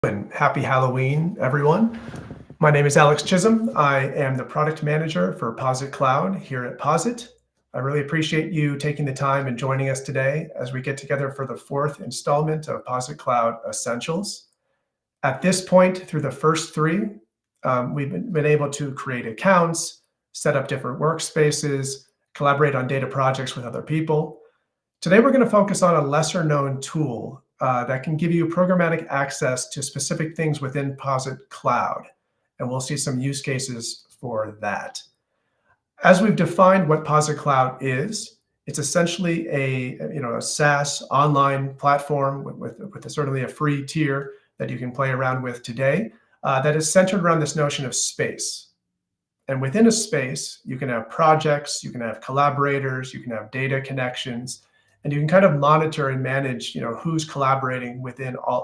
And happy Halloween, everyone. My name is Alex Chisholm. I am the product manager for Posit Cloud here at Posit. I really appreciate you taking the time and joining us today as we get together for the fourth installment of Posit Cloud Essentials. At this point, through the first three, we've been able to create accounts, set up different workspaces, collaborate on data projects with other people. Today, we're going to focus on a lesser known tool that can give you programmatic access to specific things within Posit Cloud. And we'll see some use cases for that. As we've defined what Posit Cloud is, it's essentially a SaaS online platform with certainly a free tier that you can play around with today that is centered around this notion of space. And within a space, you can have projects, you can have collaborators, you can have data connections, and you can kind of monitor and manage, who's collaborating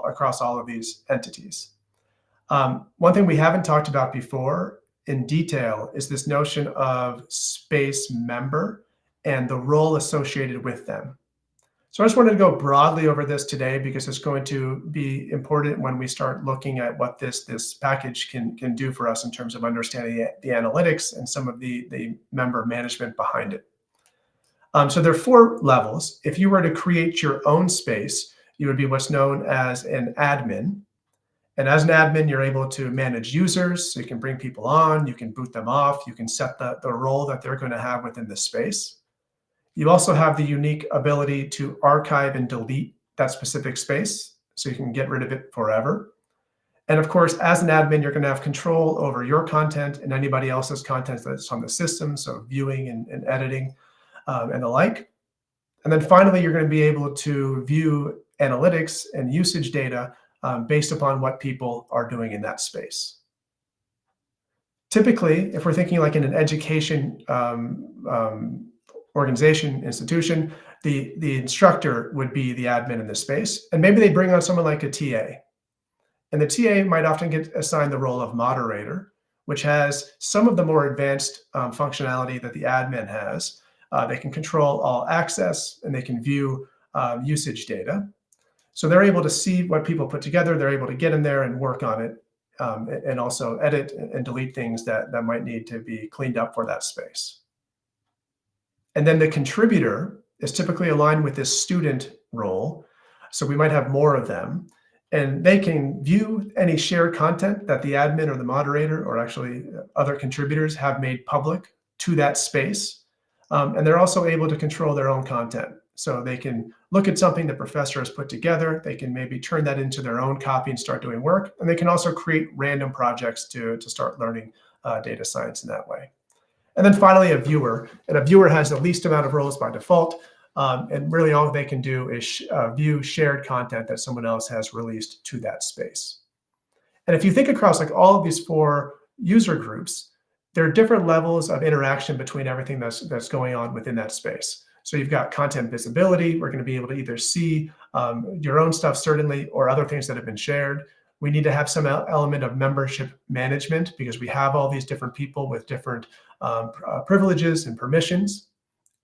across all of these entities. One thing we haven't talked about before in detail is this notion of space member and the role associated with them. So I just wanted to go broadly over this today because it's going to be important when we start looking at what this package can do for us in terms of understanding the analytics and some of the member management behind it. So there are four levels. If you were to create your own space, you would be what's known as an admin. And as an admin, you're able to manage users. So you can bring people on, you can boot them off, you can set the role that they're going to have within the space. You also have the unique ability to archive and delete that specific space, so you can get rid of it forever. And of course, as an admin, you're going to have control over your content and anybody else's content that's on the system, so viewing and editing. And the like. And then finally, you're going to be able to view analytics and usage data based upon what people are doing in that space. Typically, if we're thinking like in an education organization, institution, the instructor would be the admin in this space. And maybe they bring on someone like a TA. And the TA might often get assigned the role of moderator, which has some of the more advanced functionality that the admin has. They can control all access and they can view usage data. So they're able to see what people put together. They're able to get in there and work on it and also edit and delete things that might need to be cleaned up for that space. And then the contributor is typically aligned with this student role. So we might have more of them. And they can view any shared content that the admin or the moderator or actually other contributors have made public to that space. And they're also able to control their own content. So they can look at something the professor has put together. They can maybe turn that into their own copy and start doing work. And they can also create random projects to start learning data science in that way. And then finally, a viewer. And a viewer has the least amount of roles by default. And really all they can do is view shared content that someone else has released to that space. And if you think across like all of these four user groups, there are different levels of interaction between everything that's going on within that space. So you've got content visibility. We're going to be able to either see your own stuff, certainly, or other things that have been shared. We need to have some element of membership management because we have all these different people with different privileges and permissions.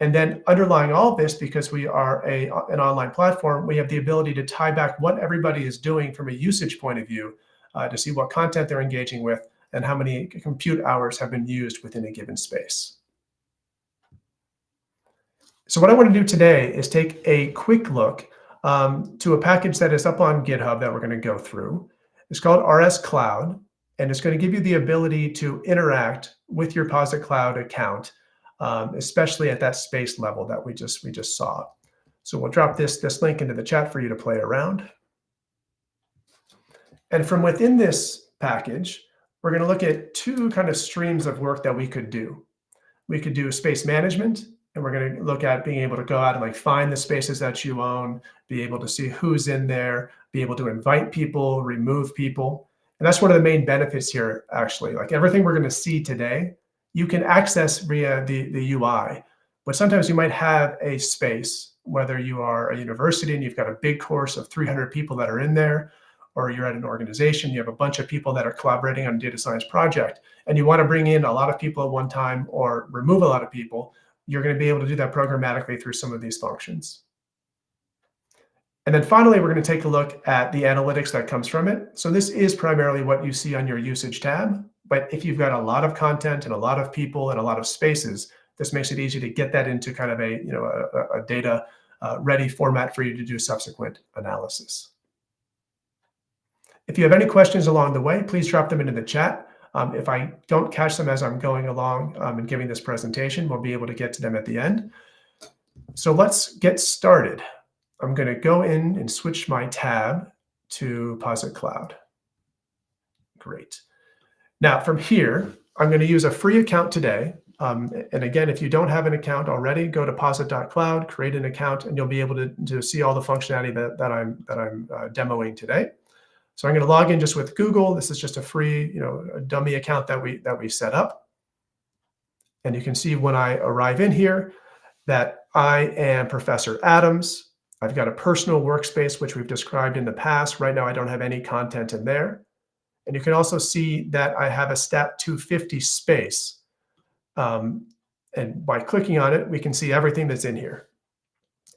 And then underlying all of this, because we are an online platform, we have the ability to tie back what everybody is doing from a usage point of view to see what content they're engaging with and how many compute hours have been used within a given space. So what I want to do today is take a quick look to a package that is up on GitHub that we're going to go through. It's called rscloud, and it's going to give you the ability to interact with your Posit Cloud account, especially at that space level that we just saw. So we'll drop this link into the chat for you to play around. And from within this package, we're going to look at two kind of streams of work that we could do. We could do space management, and we're going to look at being able to go out and like find the spaces that you own, be able to see who's in there, be able to invite people, remove people. And that's one of the main benefits here, actually. Like everything we're going to see today, you can access via the UI. But sometimes you might have a space, whether you are a university and you've got a big course of 300 people that are in there, or you're at an organization, you have a bunch of people that are collaborating on a data science project, and you want to bring in a lot of people at one time or remove a lot of people, you're going to be able to do that programmatically through some of these functions. And then finally, we're going to take a look at the analytics that comes from it. So this is primarily what you see on your usage tab. But if you've got a lot of content and a lot of people and a lot of spaces, this makes it easy to get that into kind of a data ready format for you to do subsequent analysis. If you have any questions along the way, please drop them into the chat. If I don't catch them as I'm going along and giving this presentation, we'll be able to get to them at the end. So let's get started. I'm going to go in and switch my tab to Posit Cloud. Great. Now from here, I'm going to use a free account today. And again, if you don't have an account already, go to posit.cloud, create an account, and you'll be able to see all the functionality that I'm demoing today. So I'm going to log in just with Google. This is just a free, a dummy account that we set up. And you can see when I arrive in here that I am Professor Adams. I've got a personal workspace, which we've described in the past. Right now, I don't have any content in there. And you can also see that I have a Stat 250 space. And by clicking on it, we can see everything that's in here.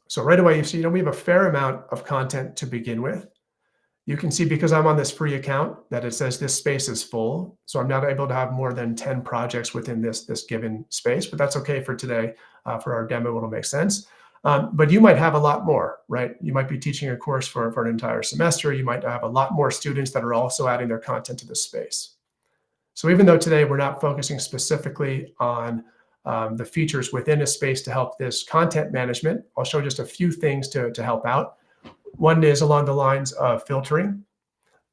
So right away, you see, we have a fair amount of content to begin with. You can see because I'm on this free account that it says this space is full. So I'm not able to have more than 10 projects within this given space, but that's okay for today. For our demo, it'll make sense. But you might have a lot more, right? You might be teaching a course for an entire semester. You might have a lot more students that are also adding their content to this space. So even though today we're not focusing specifically on the features within a space to help this content management, I'll show just a few things to help out. One is along the lines of filtering.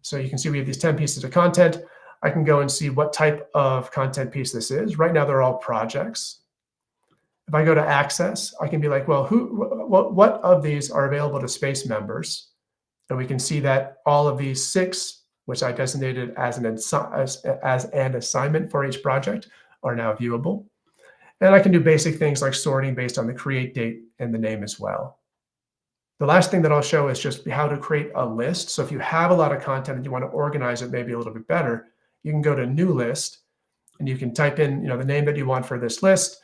So you can see we have these 10 pieces of content. I can go and see what type of content piece this is. Right now, they're all projects. If I go to access, I can be like, well, what of these are available to space members? And we can see that all of these 6, which I designated as an assignment for each project, are now viewable. And I can do basic things like sorting based on the create date and the name as well. The last thing that I'll show is just how to create a list. So if you have a lot of content and you want to organize it maybe a little bit better, you can go to new list and you can type in the name that you want for this list.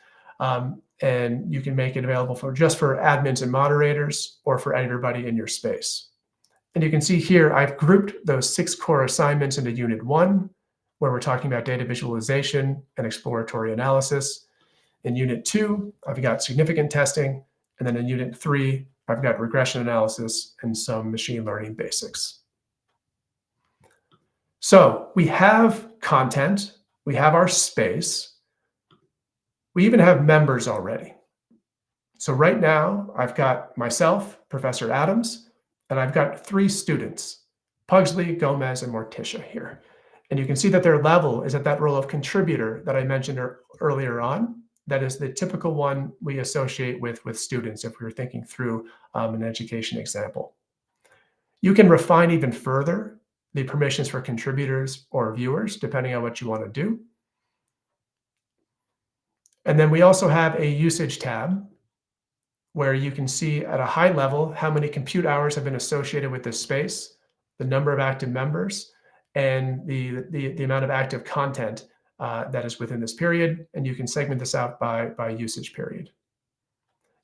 And you can make it available just for admins and moderators or for everybody in your space. And you can see here, I've grouped those 6 core assignments into Unit 1, where we're talking about data visualization and exploratory analysis. In Unit 2, I've got significant testing. And then in Unit 3, I've got regression analysis and some machine learning basics. So we have content, we have our space, we even have members already. So right now, I've got myself, Professor Adams, and I've got 3 students, Pugsley, Gomez, and Morticia here. And you can see that their level is at that role of contributor that I mentioned earlier on. That is the typical one we associate with students if we were thinking through an education example. You can refine even further the permissions for contributors or viewers, depending on what you want to do. And then we also have a usage tab where you can see at a high level how many compute hours have been associated with this space, the number of active members, and the amount of active content that is within this period, and you can segment this out by usage period.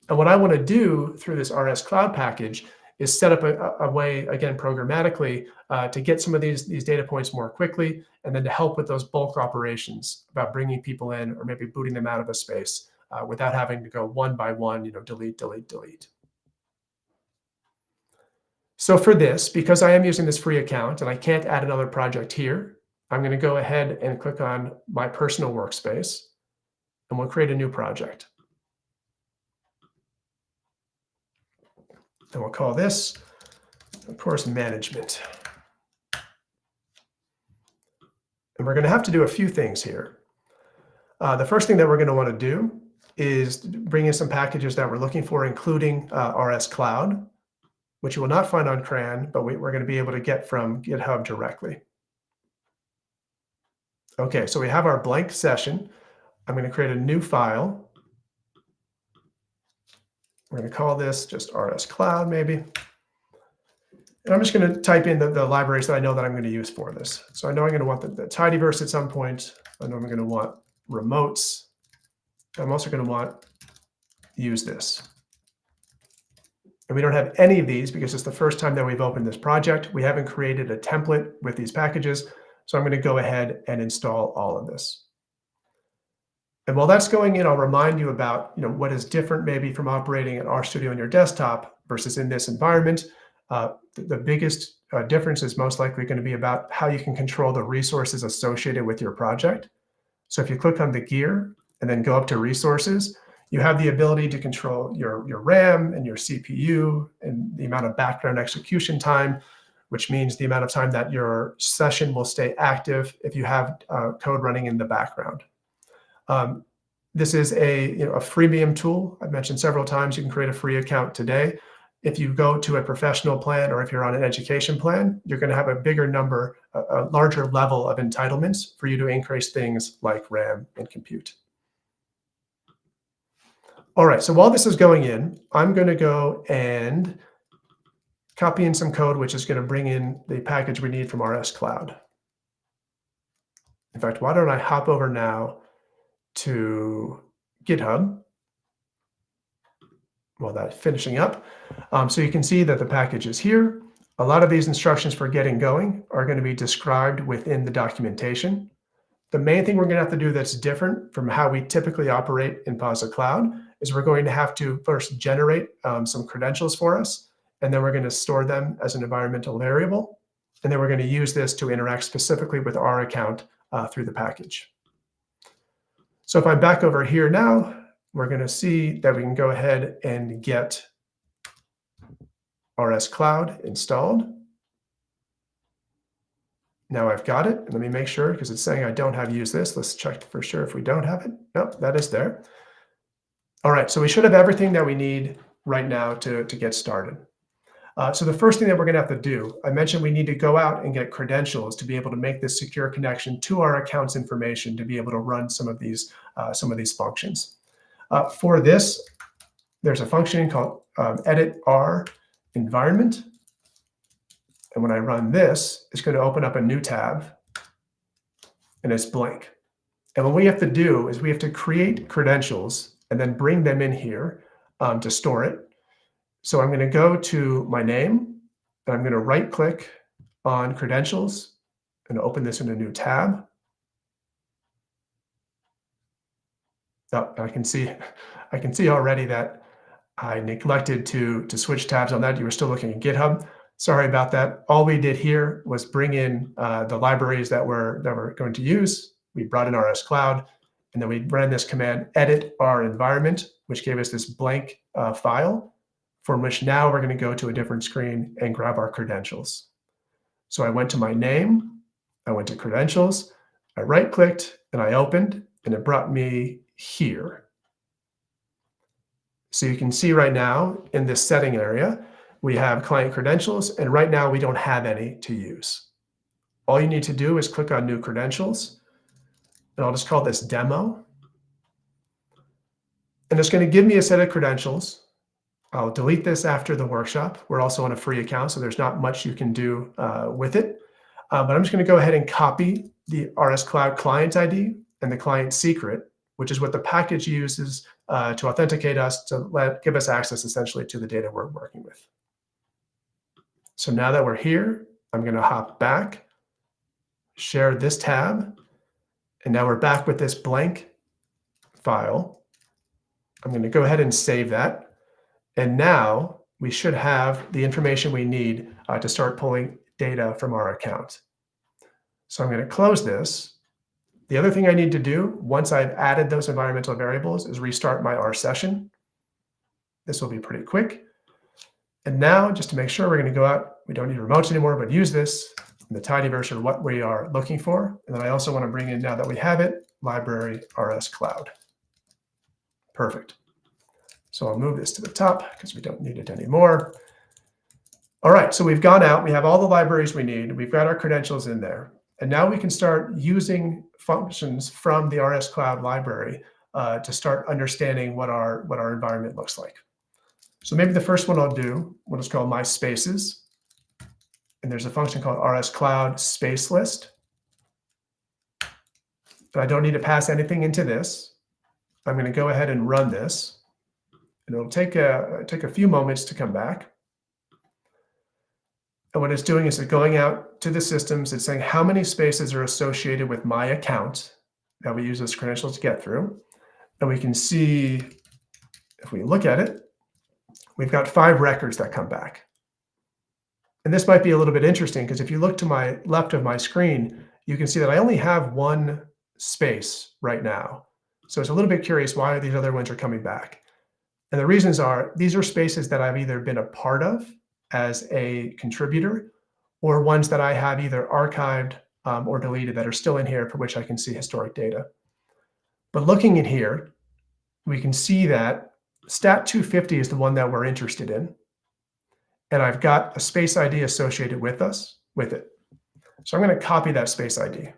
And what I want to do through this rscloud package is set up a way, again, programmatically, to get some of these data points more quickly, and then to help with those bulk operations about bringing people in or maybe booting them out of a space without having to go one by one, delete, delete, delete. So for this, because I am using this free account and I can't add another project here, I'm going to go ahead and click on my personal workspace, and we'll create a new project. And we'll call this, of course, management. And we're going to have to do a few things here. The first thing that we're going to want to do is bring in some packages that we're looking for, including rscloud, which you will not find on CRAN, but we're going to be able to get from GitHub directly. Okay, so we have our blank session. I'm going to create a new file. We're going to call this just rscloud maybe. And I'm just going to type in the libraries that I know that I'm going to use for this. So I know I'm going to want the tidyverse at some point. I know I'm going to want remotes. I'm also going to want use this. And we don't have any of these because it's the first time that we've opened this project. We haven't created a template with these packages. So I'm going to go ahead and install all of this. And while that's going in, I'll remind you about what is different maybe from operating an RStudio on your desktop versus in this environment. The biggest difference is most likely going to be about how you can control the resources associated with your project. So if you click on the gear and then go up to resources, you have the ability to control your RAM and your CPU and the amount of background execution time, which means the amount of time that your session will stay active if you have code running in the background. This is a freemium tool. I've mentioned several times you can create a free account today. If you go to a professional plan or if you're on an education plan, you're going to have a bigger number, a larger level of entitlements for you to increase things like RAM and compute. All right, so while this is going in, I'm going to go and copy in some code, which is going to bring in the package we need from rscloud. In fact, why don't I hop over now to GitHub while that's finishing up. So you can see that the package is here. A lot of these instructions for getting going are going to be described within the documentation. The main thing we're going to have to do that's different from how we typically operate in Posit Cloud is we're going to have to first generate some credentials for us, and then we're going to store them as an environmental variable. And then we're going to use this to interact specifically with our account through the package. So if I'm back over here now, we're going to see that we can go ahead and get rscloud installed. Now I've got it. Let me make sure, because it's saying I don't have use this. Let's check for sure if we don't have it. Nope, that is there. All right, so we should have everything that we need right now to get started. So the first thing that we're going to have to do, I mentioned we need to go out and get credentials to be able to make this secure connection to our account's information to be able to run some of these functions. For this, there's a function called edit R environment. And when I run this, it's going to open up a new tab, and it's blank. And what we have to do is we have to create credentials and then bring them in here to store it. So I'm going to go to my name, and I'm going to right-click on credentials and open this in a new tab. Oh, I can see already that I neglected to switch tabs on that. You were still looking at GitHub. Sorry about that. All we did here was bring in the libraries that we're going to use. We brought in rscloud, and then we ran this command edit our environment, which gave us this blank file, from which now we're going to go to a different screen and grab our credentials. So I went to my name, I went to credentials, I right-clicked, and I opened, and it brought me here. So you can see right now in this setting area, we have client credentials, and right now we don't have any to use. All you need to do is click on new credentials, and I'll just call this demo. And it's going to give me a set of credentials. I'll delete this after the workshop. We're also on a free account, so there's not much you can do with it. But I'm just going to go ahead and copy the rscloud client ID and the client secret, which is what the package uses to authenticate us, to give us access essentially to the data we're working with. So now that we're here, I'm going to hop back, share this tab, and now we're back with this blank file. I'm going to go ahead and save that. And now we should have the information we need to start pulling data from our account. So I'm going to close this. The other thing I need to do once I've added those environmental variables is restart my R session. This will be pretty quick. And now, just to make sure, we're going to go out. We don't need remotes anymore, but use this in the tidyverse of what we are looking for. And then I also want to bring in, now that we have it, library rscloud. Perfect. So I'll move this to the top because we don't need it anymore. All right, so we've gone out. We have all the libraries we need. We've got our credentials in there. And now we can start using functions from the rscloud library to start understanding what our environment looks like. So maybe the first one I'll do, what is called my spaces. And there's a function called rscloud space list. But I don't need to pass anything into this. I'm going to go ahead and run this. And it'll take a few moments to come back. And what it's doing is it's going out to the systems. It's saying how many spaces are associated with my account that we use as credentials to get through. And we can see, if we look at it, we've got 5 records that come back. And this might be a little bit interesting because if you look to my left of my screen, you can see that I only have 1 space right now. So it's a little bit curious why these other ones are coming back. And the reasons are, these are spaces that I've either been a part of as a contributor, or ones that I have either archived or deleted that are still in here for which I can see historic data. But looking in here, we can see that Stat 250 is the one that we're interested in. And I've got a space ID associated with it. So I'm going to copy that space ID.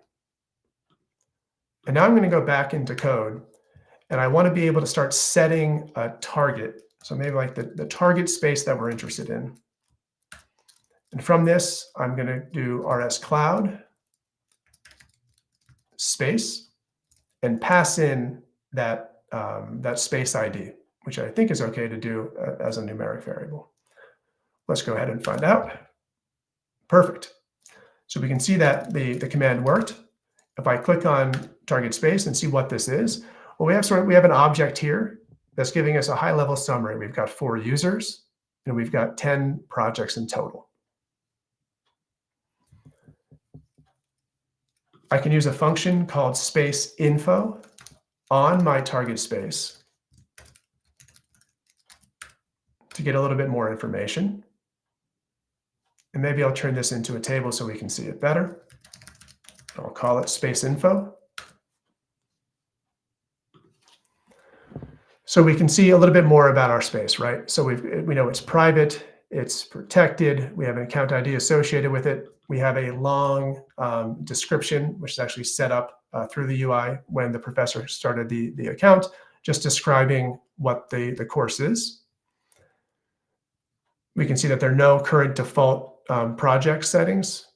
And now I'm going to go back into code, and I want to be able to start setting a target. So maybe like the target space that we're interested in. And from this, I'm going to do rscloud space and pass in that space ID, which I think is okay to do as a numeric variable. Let's go ahead and find out. Perfect. So we can see that the command worked. If I click on target space and see what this is, well, we have an object here that's giving us a high-level summary. We've got 4 users, and we've got 10 projects in total. I can use a function called space info on my target space to get a little bit more information. And maybe I'll turn this into a table so we can see it better. I'll call it space info. So we can see a little bit more about our space, right? So we know it's private, it's protected, we have an account ID associated with it. We have a long description, which is actually set up through the UI when the professor started the account, just describing what the course is. We can see that there are no current default project settings,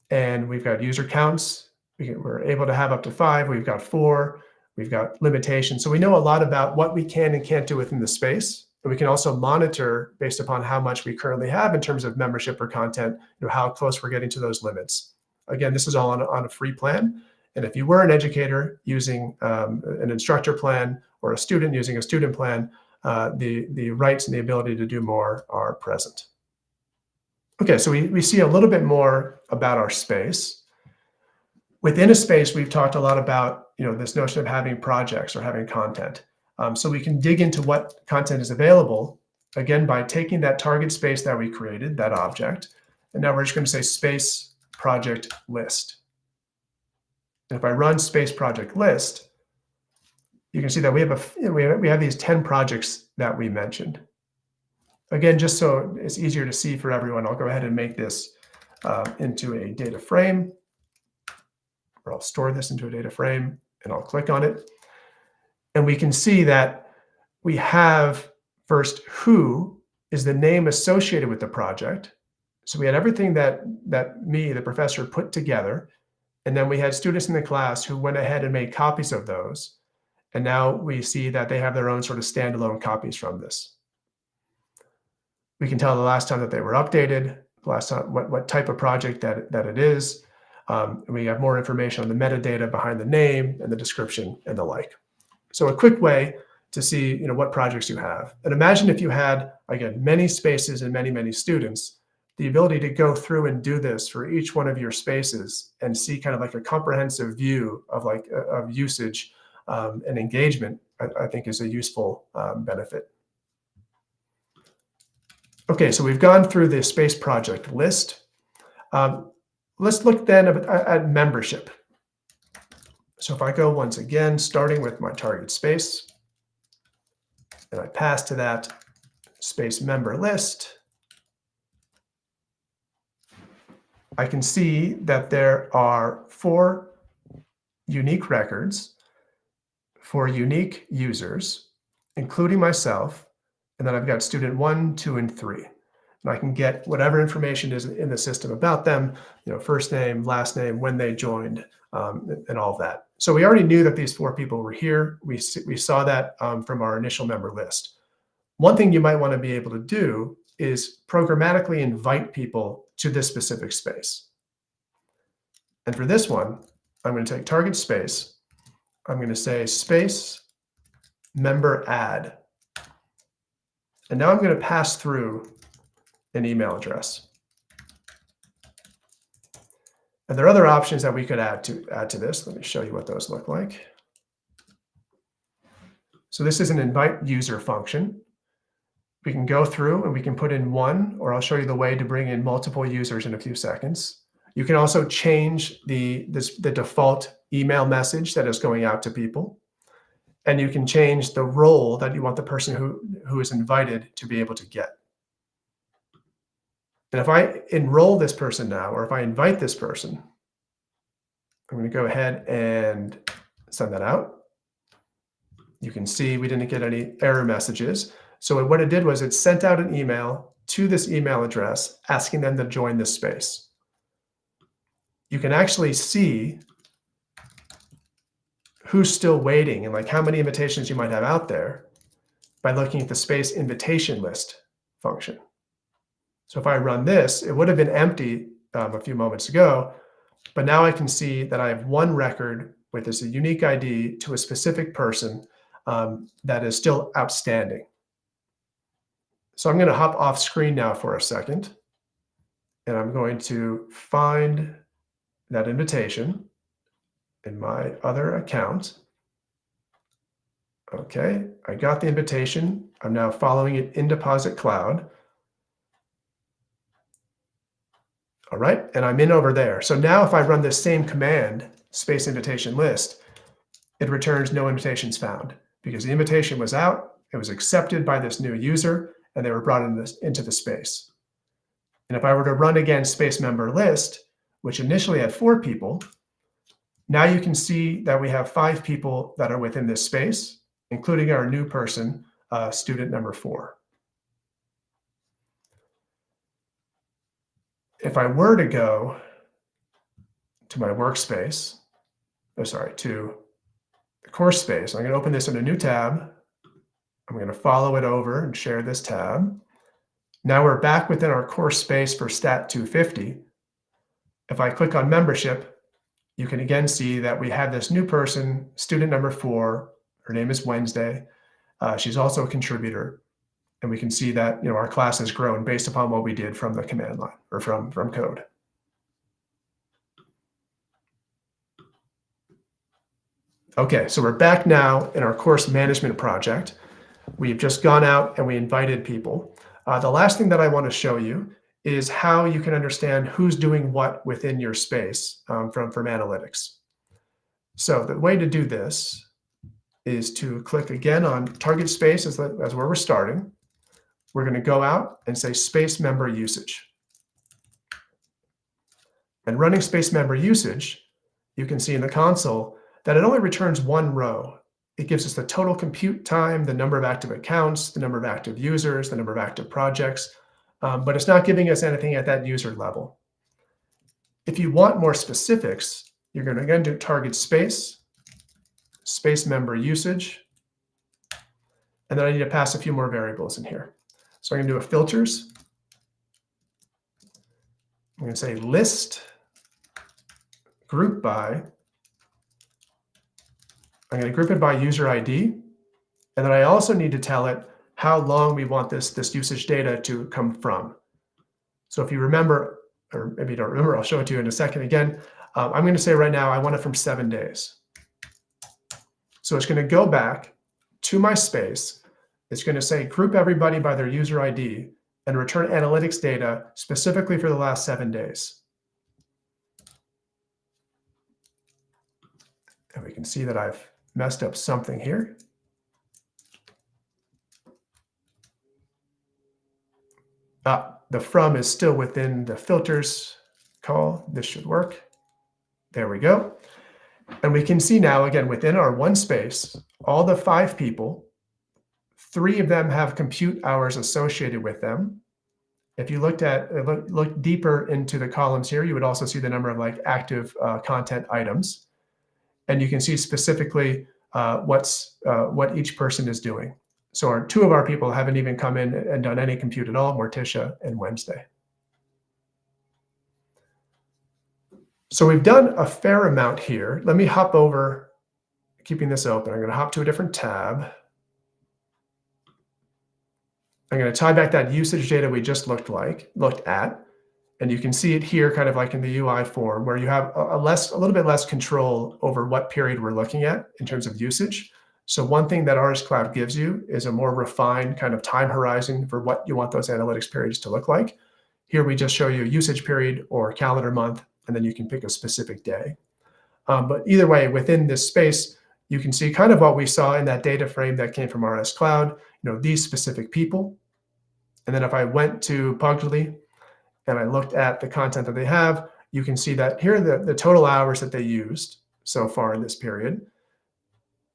and we've got user counts. We're able to have up to 5. We've got 4. We've got limitations. So we know a lot about what we can and can't do within the space. And we can also monitor based upon how much we currently have in terms of membership or content, how close we're getting to those limits. Again, this is all on a free plan. And if you were an educator using an instructor plan or a student using a student plan, the rights and the ability to do more are present. Okay, so we see a little bit more about our space. Within a space, we've talked a lot about this notion of having projects or having content. So we can dig into what content is available, again, by taking that target space that we created, that object, and now we're just going to say space project list. And if I run space project list, you can see that we have these 10 projects that we mentioned. Again, just so it's easier to see for everyone, I'll go ahead and make this into a data frame, or I'll store this into a data frame, and I'll click on it. And we can see that we have first who is the name associated with the project. So we had everything that me, the professor, put together. And then we had students in the class who went ahead and made copies of those. And now we see that they have their own sort of standalone copies from this. We can tell the last time that they were updated, the last time, what type of project that it is. And we have more information on the metadata behind the name and the description and the like. So a quick way to see what projects you have. And imagine if you had, again, many spaces and many students, the ability to go through and do this for each one of your spaces and see kind of like a comprehensive view of usage and engagement, I think is a useful benefit. Okay, so we've gone through the space project list. Let's look then at membership. So if I go once again, starting with my target space, and I pass to that space member list, I can see that there are 4 unique records for unique users, including myself, and then I've got student 1, 2, and 3. And I can get whatever information is in the system about them, first name, last name, when they joined, and all of that. So we already knew that these 4 people were here. We saw that from our initial member list. One thing you might want to be able to do is programmatically invite people to this specific space. And for this one, I'm going to take target space. I'm going to say space member add. And now I'm going to pass through an email address. And there are other options that we could add to this. Let me show you what those look like. So this is an invite user function. We can go through and we can put in one, or I'll show you the way to bring in multiple users in a few seconds. You can also change the default email message that is going out to people. And you can change the role that you want the person who is invited to be able to get. And if I enroll this person now, or if I invite this person, I'm going to go ahead and send that out. You can see we didn't get any error messages. So what it did was it sent out an email to this email address asking them to join this space. You can actually see who's still waiting and like how many invitations you might have out there by looking at the space invitation list function. So if I run this, it would have been empty a few moments ago, but now I can see that I have one record with this a unique ID to a specific person that is still outstanding. So I'm going to hop off screen now for a second, and I'm going to find that invitation in my other account. Okay, I got the invitation. I'm now following it into Posit Cloud. All right, and I'm in over there. So now if I run this same command, space invitation list, it returns no invitations found because the invitation was out, it was accepted by this new user, and they were brought into the space. And if I were to run again space member list, which initially had 4 people, now you can see that we have 5 people that are within this space, including our new person, student number 4. If I were to go to my workspace, to the course space, I'm going to open this in a new tab. I'm going to follow it over and share this tab. Now we're back within our course space for Stat 250. If I click on membership, you can again see that we have this new person, student number 4. Her name is Wednesday. She's also a contributor. And we can see that our class has grown based upon what we did from the command line or from code. Okay, so we're back now in our course management project. We've just gone out and we invited people. The last thing that I want to show you is how you can understand who's doing what within your space from analytics. So the way to do this is to click again on target space as where we're starting. We're going to go out and say space member usage. And running space member usage, you can see in the console that it only returns one row. It gives us the total compute time, the number of active accounts, the number of active users, the number of active projects, but it's not giving us anything at that user level. If you want more specifics, you're going to again do target space, space member usage, and then I need to pass a few more variables in here. So I'm going to do a filters. I'm going to say list group by. I'm going to group it by user ID. And then I also need to tell it how long we want this usage data to come from. So if you remember, or maybe you don't remember, I'll show it to you in a second again. I'm going to say right now, I want it from 7 days. So it's going to go back to my space. It's going to say group everybody by their user ID and return analytics data specifically for the last 7 days. And we can see that I've messed up something here. The from is still within the filters call. This should work. There we go. And we can see now, again, within our one space, all the 5 people, 3 of them have compute hours associated with them. If you look deeper into the columns here, you would also see the number of active content items. And you can see specifically what each person is doing. So two of our people haven't even come in and done any compute at all, Morticia and Wednesday. So we've done a fair amount here. Let me hop over, keeping this open. I'm going to hop to a different tab. I'm going to tie back that usage data we just looked at. And you can see it here kind of like in the UI form where you have a little bit less control over what period we're looking at in terms of usage. So one thing that rscloud gives you is a more refined kind of time horizon for what you want those analytics periods to look like. Here we just show you a usage period or calendar month, and then you can pick a specific day. But either way, within this space, you can see kind of what we saw in that data frame that came from rscloud, these specific people. And then if I went to Pugly, and I looked at the content that they have, you can see that here are the total hours that they used so far in this period.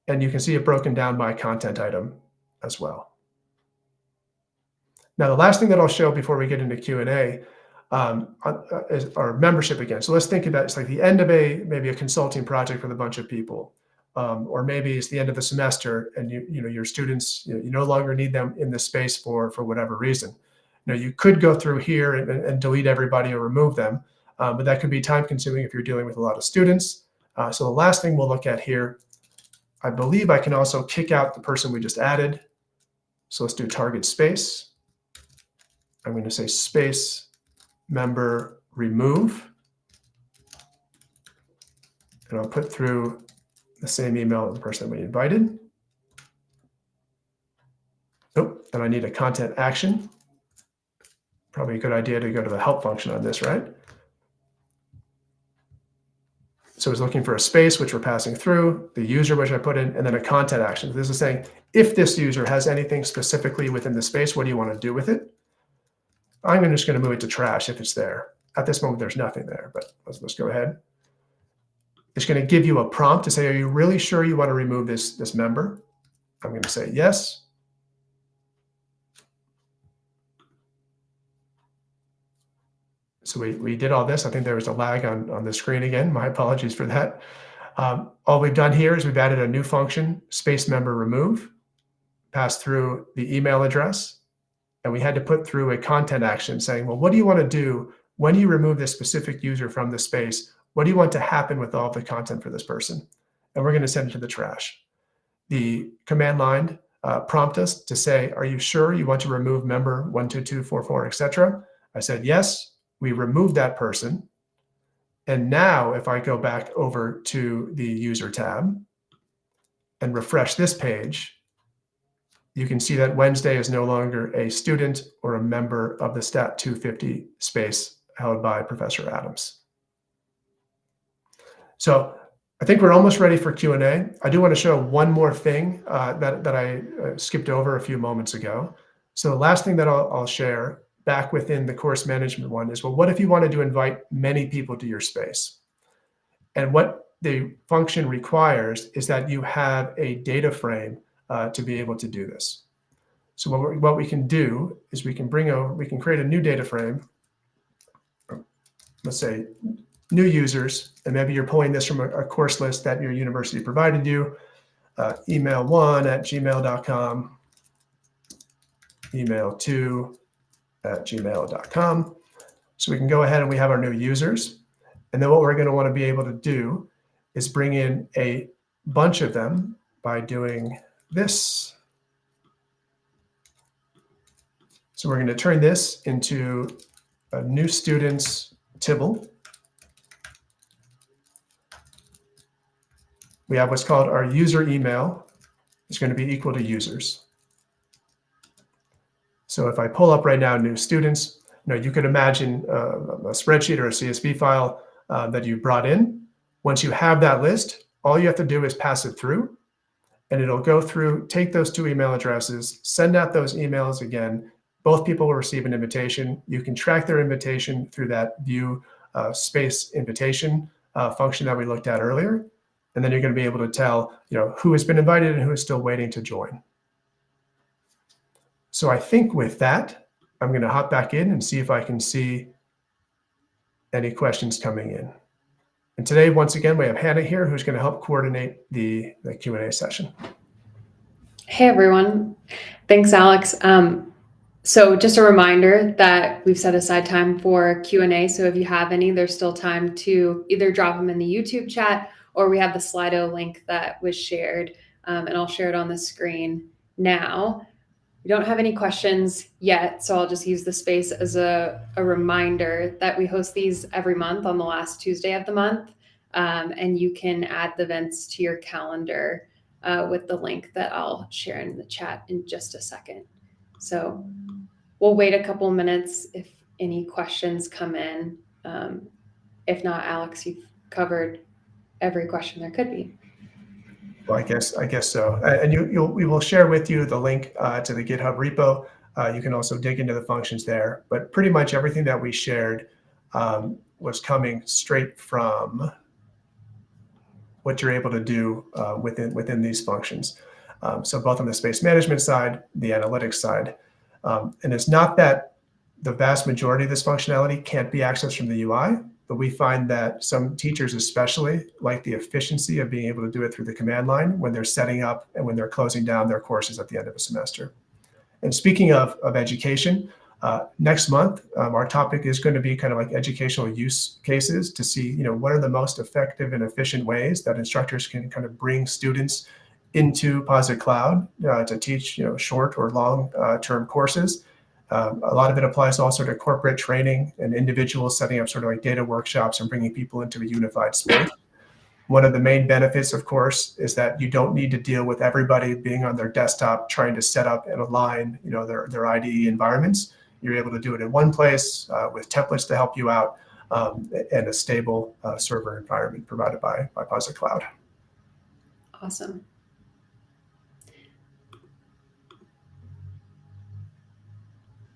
And you can see it broken down by content item as well. Now, the last thing that I'll show before we get into Q&A is our membership again. So let's think about it's like the end of maybe a consulting project with a bunch of people. Or maybe it's the end of the semester and your students, you no longer need them in this space for whatever reason. You could go through here and delete everybody or remove them, but that could be time consuming if you're dealing with a lot of students. So the last thing we'll look at here, I believe I can also kick out the person we just added. So let's do target space. I'm going to say space member remove. And I'll put through the same email of the person that we invited. Oh, and I need a content action. Probably a good idea to go to the help function on this, right? So it's looking for a space, which we're passing through, the user, which I put in, and then a content action. This is saying, if this user has anything specifically within the space, what do you want to do with it? I'm just going to move it to trash if it's there. At this moment, there's nothing there, but let's go ahead. It's going to give you a prompt to say, are you really sure you want to remove this member? I'm going to say yes. So we did all this. I think there was a lag on the screen again. My apologies for that. All we've done here is we've added a new function, space member remove, passed through the email address, and we had to put through a content action saying, well, what do you want to do when you remove this specific user from the space? What do you want to happen with all of the content for this person? And we're going to send it to the trash. The command line prompt us to say, are you sure you want to remove member 12244, etc.? I said yes. We removed that person. And now if I go back over to the user tab and refresh this page, you can see that Wednesday is no longer a student or a member of the Stat 250 space held by Professor Adams. So I think we're almost ready for Q&A. I do want to show one more thing that I skipped over a few moments ago. So the last thing that I'll share back within the course management one is, well, what if you wanted to invite many people to your space? And what the function requires is that you have a data frame to be able to do this. So what we can do is we can create a new data frame. Let's say new users, and maybe you're pulling this from a course list that your university provided you, email1@gmail.com, email2@gmail.com. So we can go ahead and we have our new users. And then what we're going to want to be able to do is bring in a bunch of them by doing this. So we're going to turn this into a new students tibble. We have what's called our user email is going to be equal to users. So if I pull up right now new students, you could imagine a spreadsheet or a CSV file that you brought in. Once you have that list, all you have to do is pass it through, and it'll go through, take those two email addresses, send out those emails again. Both people will receive an invitation. You can track their invitation through that view space invitation function that we looked at earlier. And then you're going to be able to tell who has been invited and who is still waiting to join. So I think with that, I'm going to hop back in and see if I can see any questions coming in. And today, once again, we have Hannah here who's going to help coordinate the Q&A session. Hey everyone. Thanks, Alex. So just a reminder that we've set aside time for Q&A. So if you have any, there's still time to either drop them in the YouTube chat, or we have the Slido link that was shared, and I'll share it on the screen now. We don't have any questions yet, so I'll just use the space as a reminder that we host these every month on the last Tuesday of the month, and you can add the events to your calendar with the link that I'll share in the chat in just a second. So we'll wait a couple minutes if any questions come in. If not, Alex, you've covered every question there could be. Well, I guess so. And we will share with you the link to the GitHub repo. You can also dig into the functions there. But pretty much everything that we shared was coming straight from what you're able to do within these functions. So both on the space management side, the analytics side. And it's not that the vast majority of this functionality can't be accessed from the UI, but we find that some teachers especially like the efficiency of being able to do it through the command line when they're setting up and when they're closing down their courses at the end of a semester. And speaking of education, next month, our topic is going to be kind of like educational use cases to see, what are the most effective and efficient ways that instructors can kind of bring students into Posit Cloud to teach, short or long-term courses. A lot of it applies also to corporate training and individuals setting up sort of like data workshops and bringing people into a unified space. One of the main benefits, of course, is that you don't need to deal with everybody being on their desktop trying to set up and align, their IDE environments. You're able to do it in one place with templates to help you out and a stable server environment provided by Posit Cloud. Awesome.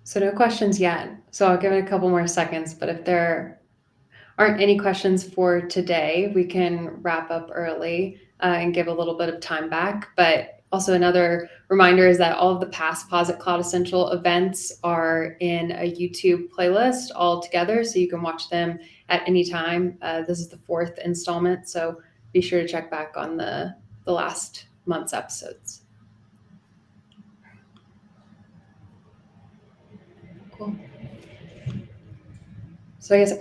So no questions yet. So I'll give it a couple more seconds, but if there aren't any questions for today, we can wrap up early and give a little bit of time back. But also another reminder is that all of the past Posit Cloud Essential events are in a YouTube playlist all together, so you can watch them at any time. This is the 4th installment, so be sure to check back on the last month's episodes. Cool. So I guess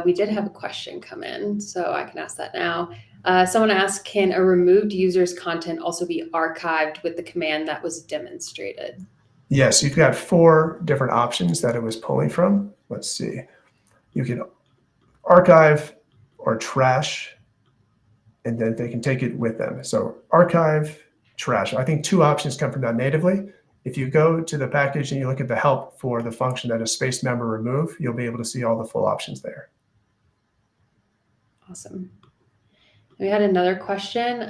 we did have a question come in, so I can ask that now. Someone asked, can a removed user's content also be archived with the command that was demonstrated? Yes, you've got 4 different options that it was pulling from. Let's see. You can archive or trash, and then they can take it with them. So archive, trash. I think 2 options come from that natively. If you go to the package and you look at the help for the function that is space member remove, you'll be able to see all the full options there. Awesome. We had another question.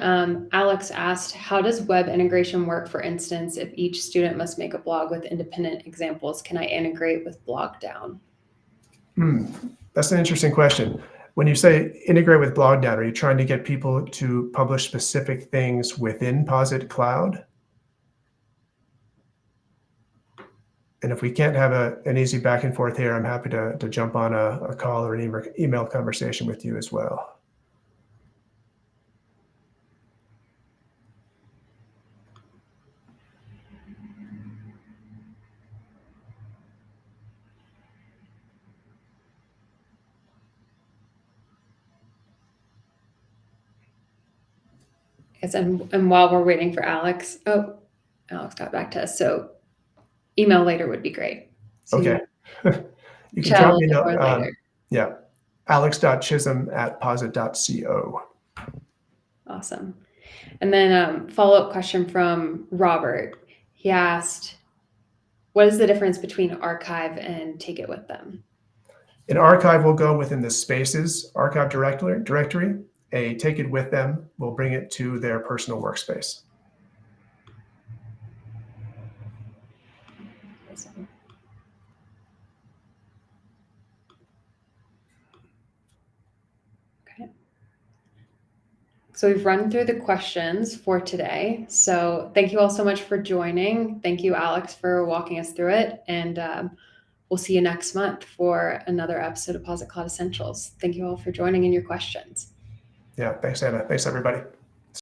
Alex asked, how does web integration work? For instance, if each student must make a blog with independent examples, can I integrate with BlogDown? That's an interesting question. When you say integrate with BlogDown, are you trying to get people to publish specific things within Posit Cloud? And if we can't have an easy back and forth here, I'm happy to jump on a call or an email conversation with you as well. Yes, and while we're waiting for Alex, Alex got back to us. So email later would be great. So okay. You can drop me a note. Later. Yeah. alex.chisholm@posit.co. Awesome. And then follow-up question from Robert. He asked, what is the difference between archive and take it with them? An archive will go within the Spaces archive directory. A take it with them will bring it to their personal workspace. Awesome. Okay. So we've run through the questions for today. So thank you all so much for joining. Thank you, Alex, for walking us through it. And we'll see you next month for another episode of Posit Cloud Essentials. Thank you all for joining and your questions. Yeah, thanks, Anna. Thanks, everybody.